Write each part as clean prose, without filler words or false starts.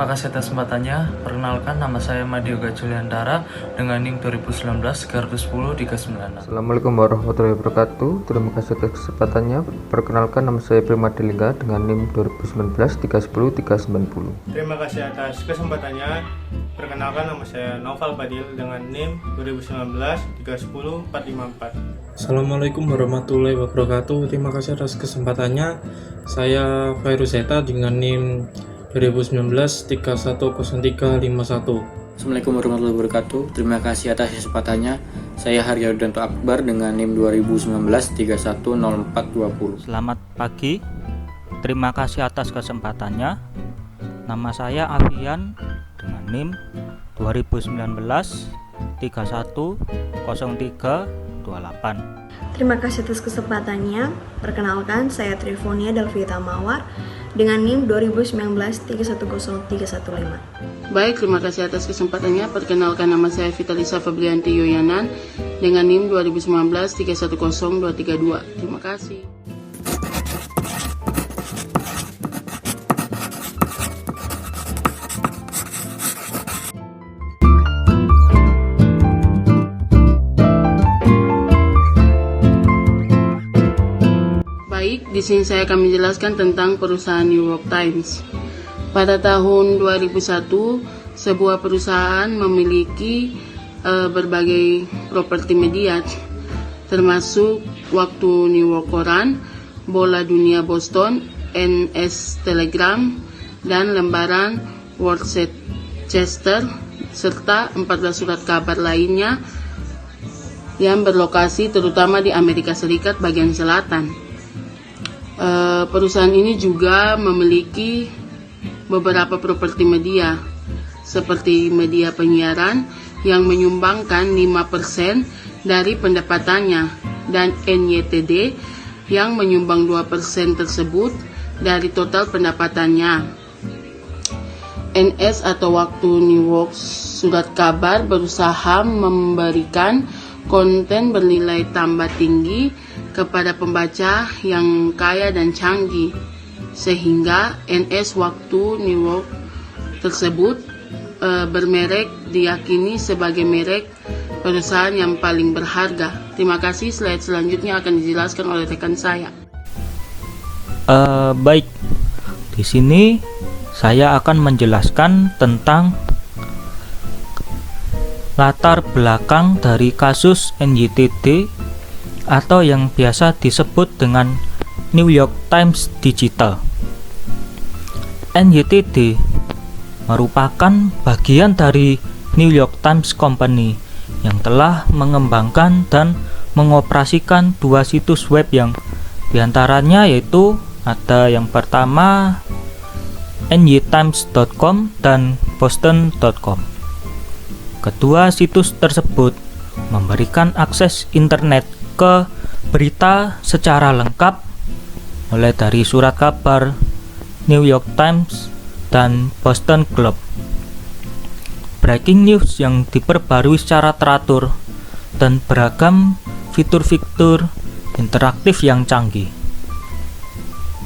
Terima kasih atas kesempatannya. Perkenalkan, nama saya Madyoga Juliandara dengan NIM 2019-10-396. Assalamualaikum warahmatullahi wabarakatuh. Terima kasih atas kesempatannya. Perkenalkan, nama saya Prima Delingga dengan NIM 2019-310-390. Terima kasih atas kesempatannya. Perkenalkan, nama saya Noval Fadil dengan NIM 2019-310-454. Assalamualaikum warahmatullahi wabarakatuh. Terima kasih atas kesempatannya. Saya Fairuzeta dengan NIM 2019-310351. Assalamualaikum warahmatullahi wabarakatuh. Terima kasih atas kesempatannya. Saya Haryanto Akbar dengan NIM 2019-310420. Selamat pagi. Terima kasih atas kesempatannya. Nama saya Avian dengan NIM 2019-310328. Terima kasih atas kesempatannya. Perkenalkan, saya Trifonia Delvita Mawar dengan NIM 2019-310315. Baik, terima kasih atas kesempatannya. Perkenalkan, nama saya Vitalisa Fabrianti Yoyanan dengan NIM 2019-310232. Terima kasih. Baik, di sini saya akan menjelaskan tentang perusahaan New York Times. Pada tahun 2001, sebuah perusahaan memiliki berbagai properti media, termasuk Waktu New York Koran, Bola Dunia Boston, NS Telegram, dan lembaran Worcester, serta 14 surat kabar lainnya yang berlokasi terutama di Amerika Serikat bagian selatan. Perusahaan ini juga memiliki beberapa properti media seperti media penyiaran yang menyumbangkan 5% dari pendapatannya dan NYTD yang menyumbang 2% tersebut dari total pendapatannya. NS atau Waktu New York Surat Kabar berusaha memberikan konten bernilai tambah tinggi kepada pembaca yang kaya dan canggih, sehingga NS Waktu New York tersebut bermerek diyakini sebagai merek perusahaan yang paling berharga. Terima kasih. Slide selanjutnya akan dijelaskan oleh rekan saya. Baik, di sini saya akan menjelaskan tentang latar belakang dari kasus NYTD atau yang biasa disebut dengan New York Times Digital. NYTD merupakan bagian dari New York Times Company yang telah mengembangkan dan mengoperasikan dua situs web yang diantaranya yaitu ada yang pertama nytimes.com dan boston.com. Kedua situs tersebut memberikan akses internet ke berita secara lengkap mulai dari surat kabar New York Times dan Boston Globe, breaking news yang diperbarui secara teratur, dan beragam fitur-fitur interaktif yang canggih.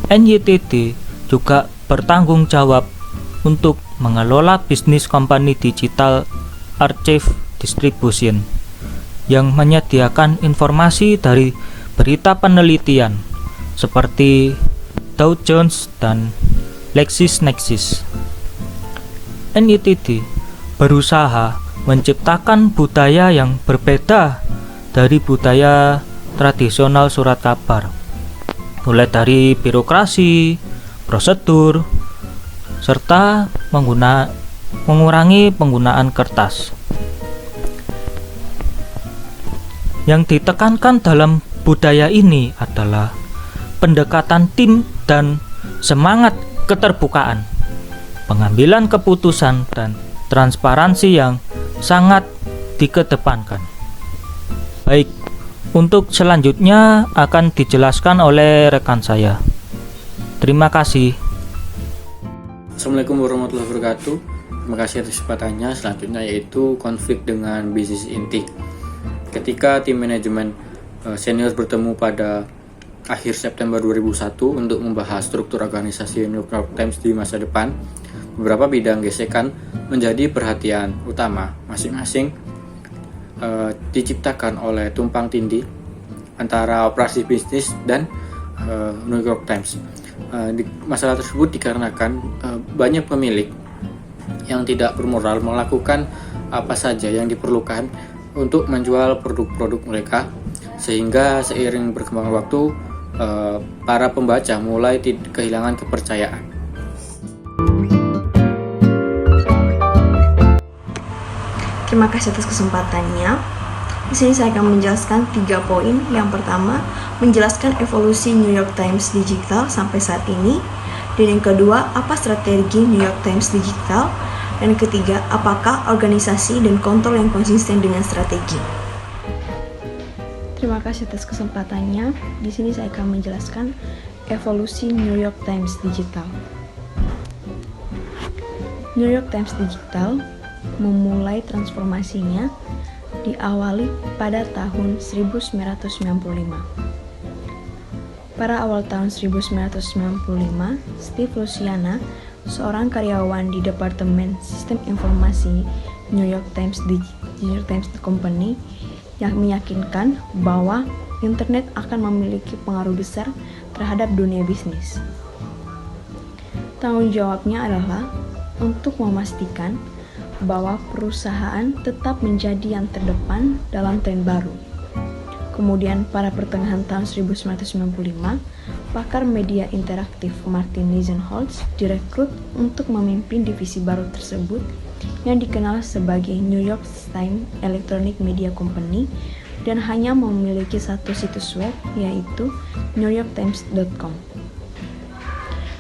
NYTD juga bertanggung jawab untuk mengelola bisnis company digital Archive Distribution yang menyediakan informasi dari berita penelitian seperti Dow Jones dan LexisNexis. NYTD berusaha menciptakan budaya yang berbeda dari budaya tradisional surat kabar, mulai dari birokrasi, prosedur, serta mengurangi penggunaan kertas. Yang ditekankan dalam budaya ini adalah pendekatan tim dan semangat keterbukaan, pengambilan keputusan, dan transparansi yang sangat dikedepankan. Baik, untuk selanjutnya akan dijelaskan oleh rekan saya. Terima kasih. Assalamualaikum warahmatullahi wabarakatuh. Terima kasih atas kesempatannya. Selanjutnya yaitu konflik dengan bisnis inti. Ketika tim manajemen senior bertemu pada akhir September 2001 untuk membahas struktur organisasi New York Times di masa depan, beberapa bidang gesekan menjadi perhatian utama masing-masing, diciptakan oleh tumpang tindih antara operasi bisnis dan New York Times. Masalah tersebut dikarenakan banyak pemilik yang tidak bermoral melakukan apa saja yang diperlukan untuk menjual produk-produk mereka, sehingga seiring berkembang waktu para pembaca mulai kehilangan kepercayaan. Terima kasih atas kesempatannya. Di sini saya akan menjelaskan 3 poin. Yang pertama, menjelaskan evolusi New York Times Digital sampai saat ini. Dan yang kedua, apa strategi New York Times Digital. Dan yang ketiga, apakah organisasi dan kontrol yang konsisten dengan strategi. Terima kasih atas kesempatannya. Di sini saya akan menjelaskan evolusi New York Times Digital. New York Times Digital memulai transformasinya diawali pada tahun 1995. Pada awal tahun 1995, Steve Luciana, seorang karyawan di Departemen Sistem Informasi New York Times Company, yang meyakinkan bahwa internet akan memiliki pengaruh besar terhadap dunia bisnis. Tanggung jawabnya adalah untuk memastikan bahwa perusahaan tetap menjadi yang terdepan dalam tren baru. Kemudian pada pertengahan tahun 1995, pakar media interaktif Martin Nisenholtz direkrut untuk memimpin divisi baru tersebut yang dikenal sebagai New York Times Electronic Media Company dan hanya memiliki satu situs web, yaitu newyorktimes.com.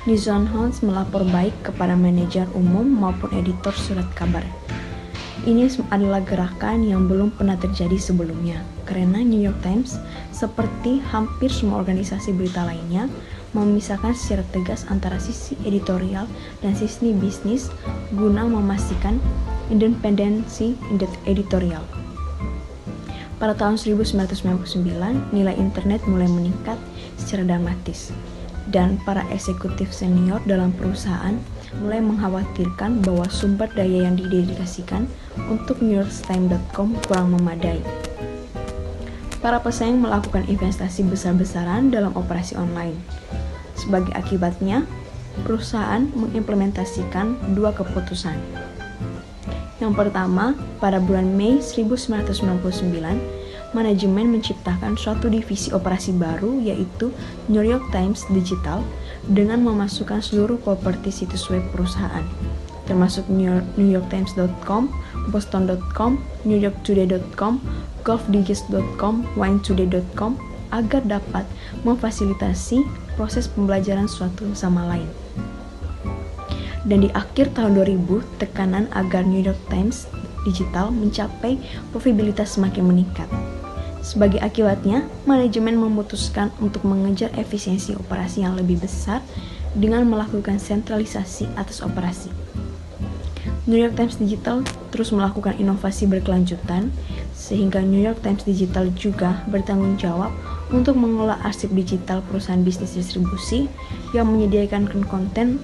Nisenholtz melapor baik kepada manajer umum maupun editor surat kabar. Ini adalah gerakan yang belum pernah terjadi sebelumnya, karena New York Times, seperti hampir semua organisasi berita lainnya, memisahkan secara tegas antara sisi editorial dan sisi bisnis guna memastikan independensi editorial. Pada tahun 1999, nilai internet mulai meningkat secara dramatis, dan para eksekutif senior dalam perusahaan mulai mengkhawatirkan bahwa sumber daya yang didedikasikan untuk newyorktimes.com kurang memadai. Para pesaing melakukan investasi besar-besaran dalam operasi online. Sebagai akibatnya, perusahaan mengimplementasikan 2 keputusan. Yang pertama, pada bulan Mei 1999, manajemen menciptakan suatu divisi operasi baru, yaitu New York Times Digital, dengan memasukkan seluruh properti situs web perusahaan, termasuk newyorktimes.com, boston.com, newyorktoday.com, golfdigest.com, winetoday.com, agar dapat memfasilitasi proses pembelajaran suatu sama lain. Dan di akhir tahun 2000, tekanan agar New York Times Digital mencapai profitabilitas semakin meningkat. Sebagai akibatnya, manajemen memutuskan untuk mengejar efisiensi operasi yang lebih besar dengan melakukan sentralisasi atas operasi. New York Times Digital terus melakukan inovasi berkelanjutan, sehingga New York Times Digital juga bertanggung jawab untuk mengelola arsip digital perusahaan bisnis distribusi yang menyediakan konten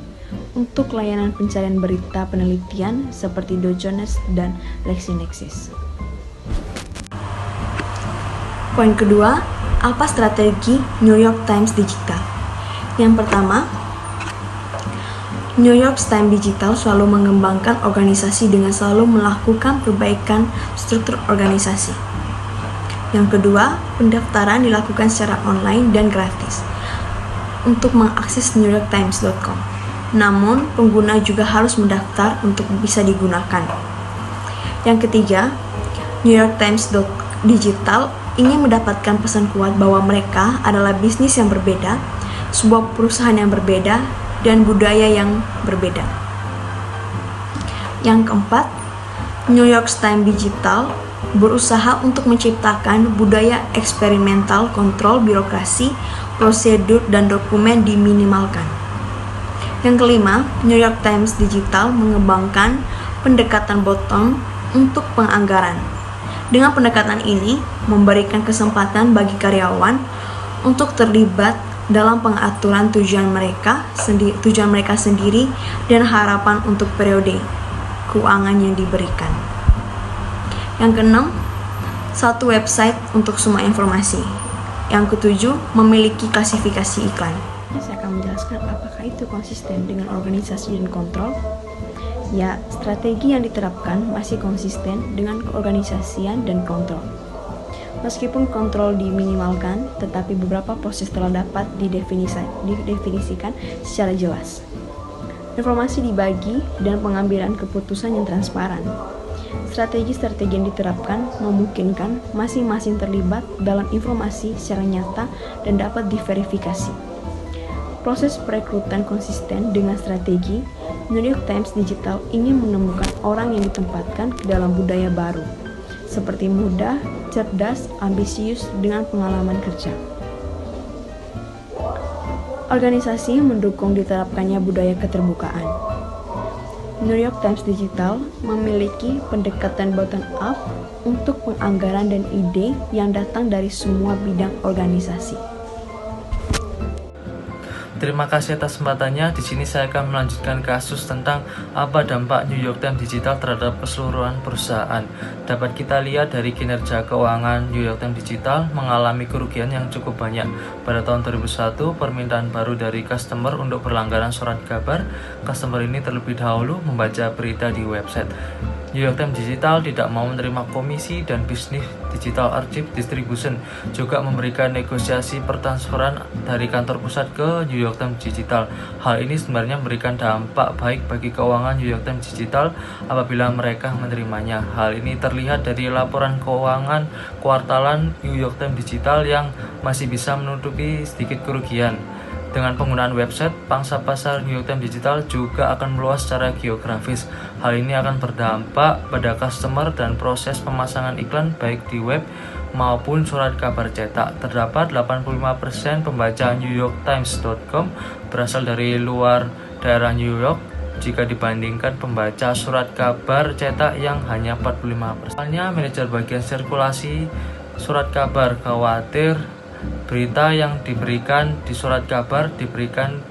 untuk layanan pencarian berita penelitian seperti Dow Jones dan LexisNexis. Poin kedua, apa strategi New York Times Digital? Yang pertama, New York Times Digital selalu mengembangkan organisasi dengan selalu melakukan perbaikan struktur organisasi. Yang kedua, pendaftaran dilakukan secara online dan gratis untuk mengakses newyorktimes.com. Namun, pengguna juga harus mendaftar untuk bisa digunakan. Yang ketiga, New York Times Digital ingin mendapatkan pesan kuat bahwa mereka adalah bisnis yang berbeda, sebuah perusahaan yang berbeda, dan budaya yang berbeda. Yang keempat, New York Times Digital berusaha untuk menciptakan budaya eksperimental, kontrol birokrasi, prosedur, dan dokumen diminimalkan. Yang kelima, New York Times Digital mengembangkan pendekatan bottom untuk penganggaran. Dengan pendekatan ini, memberikan kesempatan bagi karyawan untuk terlibat dalam pengaturan tujuan mereka sendiri dan harapan untuk periode keuangan yang diberikan. Yang keenam, satu website untuk semua informasi. Yang ketujuh, memiliki klasifikasi iklan. Saya akan menjelaskan apakah itu konsisten dengan organisasi dan kontrol. Ya, strategi yang diterapkan masih konsisten dengan keorganisasian dan kontrol. Meskipun kontrol diminimalkan, tetapi beberapa proses telah dapat didefinisikan secara jelas. Informasi dibagi dan pengambilan keputusan yang transparan. Strategi-strategi yang diterapkan memungkinkan masing-masing terlibat dalam informasi secara nyata dan dapat diverifikasi. Proses perekrutan konsisten dengan strategi. New York Times Digital ingin menemukan orang yang ditempatkan ke dalam budaya baru, seperti muda, cerdas, ambisius dengan pengalaman kerja. Organisasi mendukung diterapkannya budaya keterbukaan. New York Times Digital memiliki pendekatan bottom up untuk penganggaran dan ide yang datang dari semua bidang organisasi. Terima kasih atas kesempatannya. Di sini saya akan melanjutkan kasus tentang apa dampak New York Times Digital terhadap keseluruhan perusahaan. Dapat kita lihat dari kinerja keuangan New York Times Digital mengalami kerugian yang cukup banyak. Pada tahun 2001, permintaan baru dari customer untuk berlangganan surat kabar. Customer ini terlebih dahulu membaca berita di website. New York Times Digital tidak mau menerima komisi dan bisnis Digital Archive Distribution juga memberikan negosiasi pertransferan dari kantor pusat ke New York Times Digital. Hal ini sebenarnya memberikan dampak baik bagi keuangan New York Times Digital apabila mereka menerimanya. Hal ini terlihat dari laporan keuangan kuartalan New York Times Digital yang masih bisa menutupi sedikit kerugian. Dengan penggunaan website, pangsa pasar New York Times Digital juga akan meluas secara geografis. Hal ini akan berdampak pada customer dan proses pemasangan iklan baik di web maupun surat kabar cetak. Terdapat 85% pembaca NewYorkTimes.com berasal dari luar daerah New York jika dibandingkan pembaca surat kabar cetak yang hanya 45%. Soalnya manajer bagian sirkulasi surat kabar khawatir berita yang diberikan di surat kabar diberikan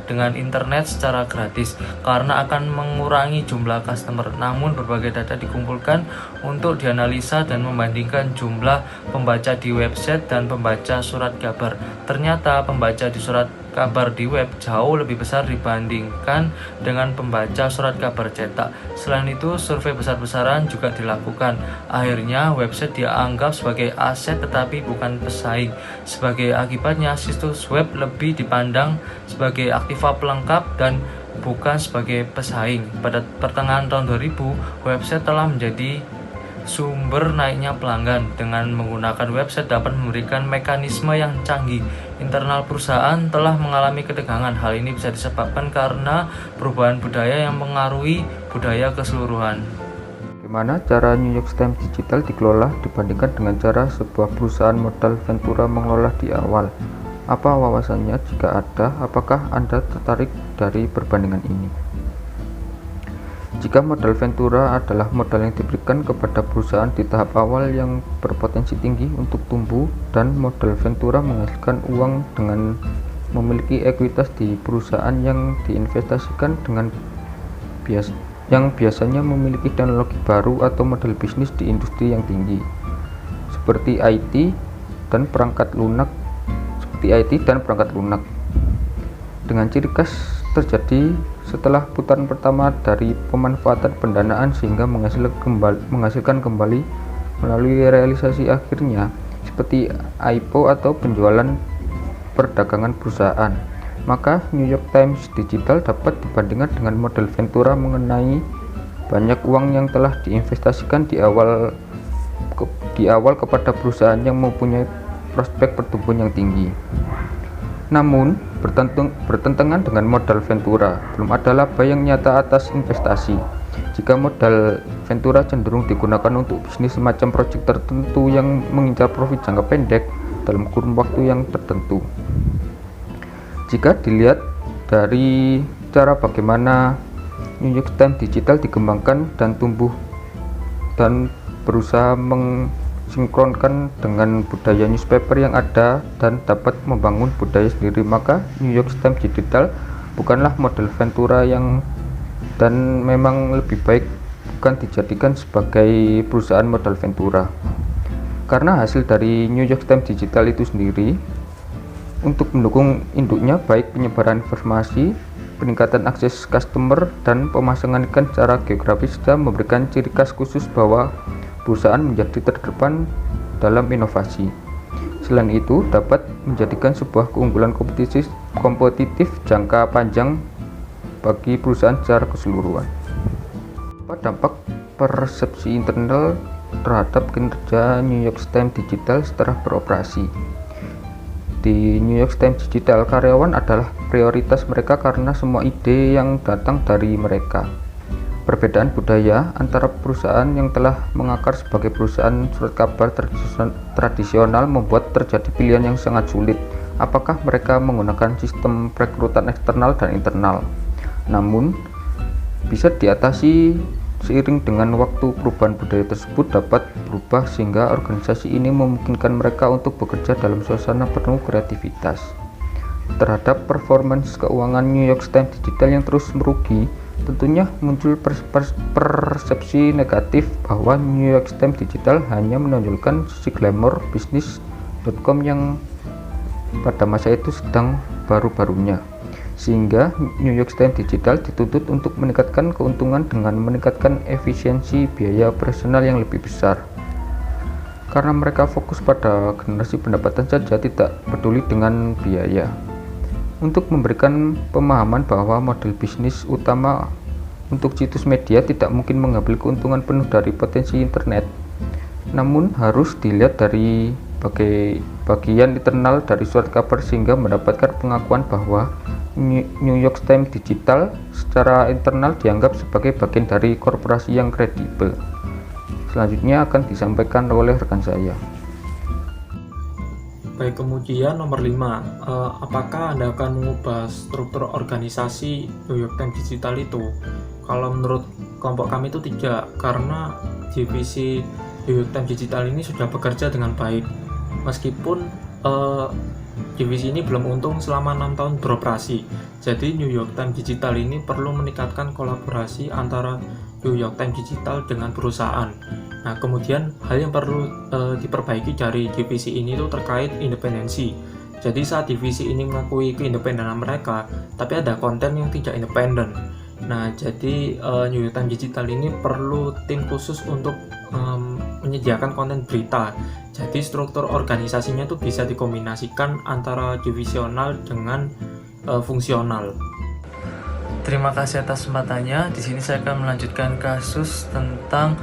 dengan internet secara gratis karena akan mengurangi jumlah customer. Namun berbagai data dikumpulkan untuk dianalisa dan membandingkan jumlah pembaca di website dan pembaca surat kabar. Ternyata pembaca di surat kabar di web jauh lebih besar dibandingkan dengan pembaca surat kabar cetak. Selain itu, survei besar-besaran juga dilakukan. Akhirnya, website dianggap sebagai aset tetapi bukan pesaing. Sebagai akibatnya, situs web lebih dipandang sebagai aktiva pelengkap dan bukan sebagai pesaing. Pada pertengahan tahun 2000, website telah menjadi sumber naiknya pelanggan. Dengan menggunakan website dapat memberikan mekanisme yang canggih. Internal perusahaan telah mengalami ketegangan. Hal ini bisa disebabkan karena perubahan budaya yang mengaruhi budaya keseluruhan. Bagaimana cara New York Times Digital dikelola dibandingkan dengan cara sebuah perusahaan modal Ventura mengelola di awal? Apa wawasannya jika ada? Apakah Anda tertarik dari perbandingan ini? Jika modal Ventura adalah modal yang diberikan kepada perusahaan di tahap awal yang berpotensi tinggi untuk tumbuh, dan modal Ventura menghasilkan uang dengan memiliki ekuitas di perusahaan yang diinvestasikan yang biasanya memiliki teknologi baru atau model bisnis di industri yang tinggi, seperti IT dan perangkat lunak, dengan ciri khas terjadi setelah putaran pertama dari pemanfaatan pendanaan sehingga menghasilkan kembali melalui realisasi akhirnya seperti IPO atau penjualan perdagangan perusahaan. Maka New York Times Digital dapat dibandingkan dengan model Ventura mengenai banyak uang yang telah diinvestasikan di awal kepada perusahaan yang mempunyai prospek pertumbuhan yang tinggi. Namun, bertentangan dengan modal Ventura, belum ada laba yang nyata atas investasi. Jika modal Ventura cenderung digunakan untuk bisnis semacam proyek tertentu yang mengincar profit jangka pendek dalam kurun waktu yang tertentu. Jika dilihat dari cara bagaimana New York Times Digital dikembangkan dan tumbuh dan berusaha sinkronkan dengan budaya newspaper yang ada dan dapat membangun budaya sendiri. Maka New York Times Digital bukanlah model Ventura dan memang lebih baik bukan dijadikan sebagai perusahaan model Ventura, karena hasil dari New York Times Digital itu sendiri untuk mendukung induknya, baik penyebaran informasi, peningkatan akses customer, dan pemasangan iklan secara geografis, dan memberikan ciri khas khusus bahwa perusahaan menjadi terdepan dalam inovasi. Selain itu, dapat menjadikan sebuah keunggulan kompetitif jangka panjang bagi perusahaan secara keseluruhan. Apa dampak persepsi internal terhadap kinerja New York Times Digital setelah beroperasi? Di New York Times Digital, karyawan adalah prioritas mereka karena semua ide yang datang dari mereka. Perbedaan budaya antara perusahaan yang telah mengakar sebagai perusahaan surat kabar tradisional membuat terjadi pilihan yang sangat sulit. Apakah mereka menggunakan sistem perekrutan eksternal dan internal? Namun, bisa diatasi seiring dengan waktu. Perubahan budaya tersebut dapat berubah sehingga organisasi ini memungkinkan mereka untuk bekerja dalam suasana penuh kreativitas. Terhadap performance keuangan New York Times Digital yang terus merugi, tentunya muncul persepsi negatif bahwa New York Times Digital hanya menonjolkan sisi glamour bisnis.com yang pada masa itu sedang baru-barunya, sehingga New York Times Digital dituntut untuk meningkatkan keuntungan dengan meningkatkan efisiensi biaya operasional yang lebih besar. Karena mereka fokus pada generasi pendapatan saja, tidak peduli dengan biaya. Untuk memberikan pemahaman bahwa model bisnis utama untuk situs media tidak mungkin mengambil keuntungan penuh dari potensi internet, namun harus dilihat dari bagian internal dari surat kabar sehingga mendapatkan pengakuan bahwa New York Times Digital secara internal dianggap sebagai bagian dari korporasi yang kredibel. Selanjutnya akan disampaikan oleh rekan saya. Baik, kemudian nomor 5, apakah Anda akan mengubah struktur organisasi New York Times Digital itu? Kalau menurut kelompok kami itu tidak, karena divisi New York Times Digital ini sudah bekerja dengan baik. Meskipun divisi ini belum untung selama 6 tahun beroperasi. Jadi New York Times Digital ini perlu meningkatkan kolaborasi antara New York Times Digital dengan perusahaan. Nah, kemudian hal yang perlu diperbaiki dari divisi ini itu terkait independensi. Jadi saat divisi ini mengakui keindependenan mereka, tapi ada konten yang tidak independen. Nah, jadi New York Times Digital ini perlu tim khusus untuk menyediakan konten berita. Jadi struktur organisasinya itu bisa dikombinasikan antara divisional dengan fungsional. Terima kasih atas kesempatannya. Di sini saya akan melanjutkan kasus tentang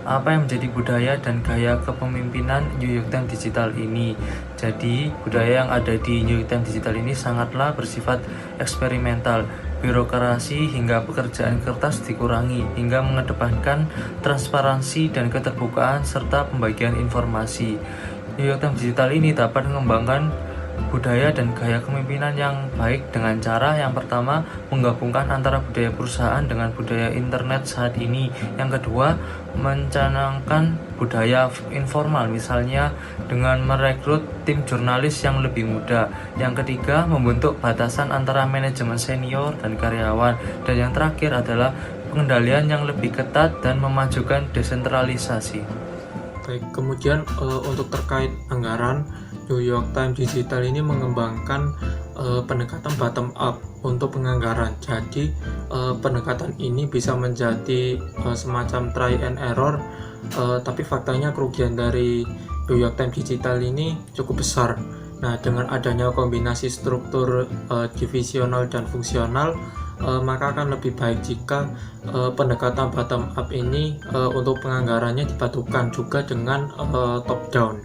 apa yang menjadi budaya dan gaya kepemimpinan New York Times Digital ini. Jadi, budaya yang ada di New York Times Digital ini sangatlah bersifat eksperimental. Birokrasi hingga pekerjaan kertas dikurangi, hingga mengedepankan transparansi dan keterbukaan serta pembagian informasi. New York Times Digital ini dapat mengembangkan budaya dan gaya kepemimpinan yang baik dengan cara yang pertama, menggabungkan antara budaya perusahaan dengan budaya internet saat ini. Yang kedua, mencanangkan budaya informal, misalnya dengan merekrut tim jurnalis yang lebih muda. Yang ketiga, membentuk batasan antara manajemen senior dan karyawan. Dan yang terakhir adalah pengendalian yang lebih ketat dan memajukan desentralisasi. Baik, kemudian untuk terkait anggaran, New York Times Digital ini mengembangkan pendekatan bottom up untuk penganggaran. Jadi pendekatan ini bisa menjadi semacam try and error, tapi faktanya kerugian dari New York Times Digital ini cukup besar. Nah, dengan adanya kombinasi struktur divisional dan fungsional, maka akan lebih baik jika pendekatan bottom up ini untuk penganggarannya dipadukan juga dengan top down.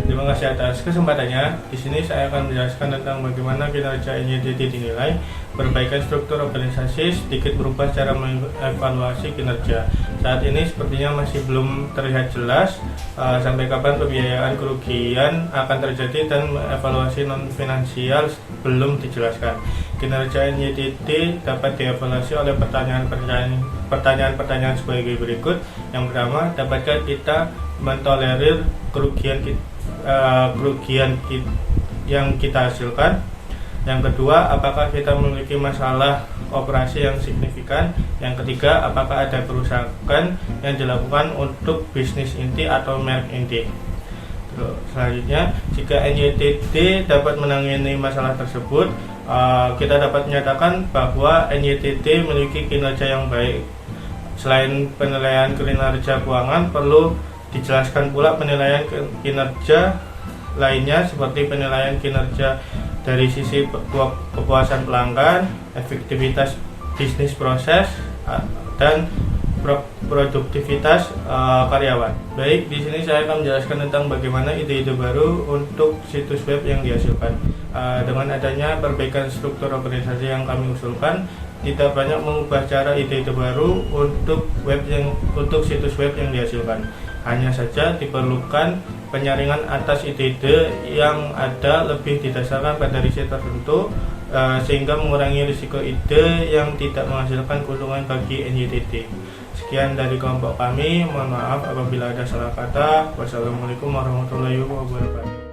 Terima kasih atas kesempatannya. Di sini saya akan menjelaskan tentang bagaimana kinerja NYTT dinilai, perbaikan struktur organisasi, sedikit berubah cara mengevaluasi kinerja. Saat ini sepertinya masih belum terlihat jelas sampai kapan pembiayaan kerugian akan terjadi dan evaluasi non-finansial belum dijelaskan. Kinerja NYTT dapat dievaluasi oleh pertanyaan-pertanyaan sebagai berikut. Yang pertama, dapatkah kita mentolerir kerugian yang kita hasilkan. Yang kedua, apakah kita memiliki masalah operasi yang signifikan. Yang ketiga, apakah ada kerusakan yang dilakukan untuk bisnis inti atau merek inti. Selanjutnya, jika NYTT dapat menangani masalah tersebut, kita dapat menyatakan bahwa NYTT memiliki kinerja yang baik. Selain penilaian kinerja keuangan, perlu dijelaskan pula penilaian kinerja lainnya seperti penilaian kinerja dari sisi kepuasan pelanggan, efektivitas bisnis proses, dan produktivitas karyawan. Baik, di sini saya akan menjelaskan tentang bagaimana ide-ide baru untuk situs web yang dihasilkan. Dengan adanya perbaikan struktur organisasi yang kami usulkan, tidak banyak mengubah cara ide-ide baru untuk situs web yang dihasilkan. Hanya saja diperlukan penyaringan atas ide-ide yang ada lebih didasarkan pada riset tertentu, sehingga mengurangi risiko ide yang tidak menghasilkan keuntungan bagi NYTT. Sekian dari kelompok kami, mohon maaf apabila ada salah kata. Wassalamualaikum warahmatullahi wabarakatuh.